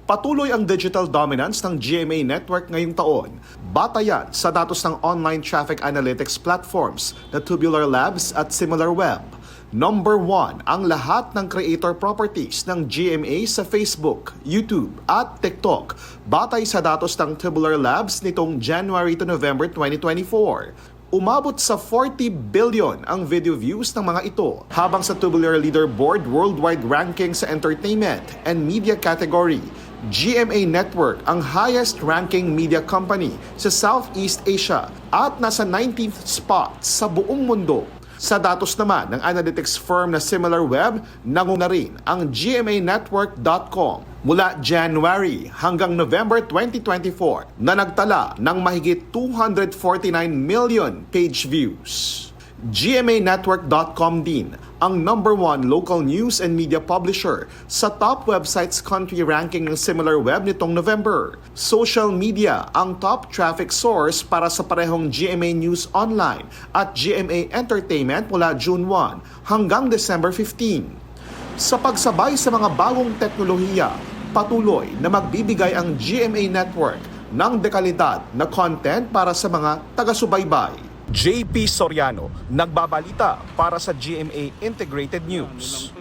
Patuloy ang digital dominance ng GMA Network ngayong taon. Batayan sa datos ng online traffic analytics platforms na Tubular Labs at SimilarWeb. Number 1 ang lahat ng creator properties ng GMA sa Facebook, YouTube at TikTok batay sa datos ng Tubular Labs nitong January to November 2024. Umabot sa 40 billion ang video views ng mga ito, habang sa Tubular Leaderboard worldwide ranking sa entertainment and media category, GMA Network ang highest ranking media company sa Southeast Asia at nasa 19th spot sa buong mundo. Sa datos naman ng analytics firm na SimilarWeb, nanguna rin ang GMAnetwork.com mula January hanggang November 2024 na nagtala ng mahigit 249 million page views. GMAnetwork.com din ang number 1 local news and media publisher sa top websites country ranking ng SimilarWeb nitong November. Social media ang top traffic source para sa parehong GMA News Online at GMA Entertainment mula June 1 hanggang December 15. Sa pagsabay sa mga bagong teknolohiya, patuloy na magbibigay ang GMA Network ng dekalidad na content para sa mga taga-subaybay. JP Soriano, nagbabalita para sa GMA Integrated News.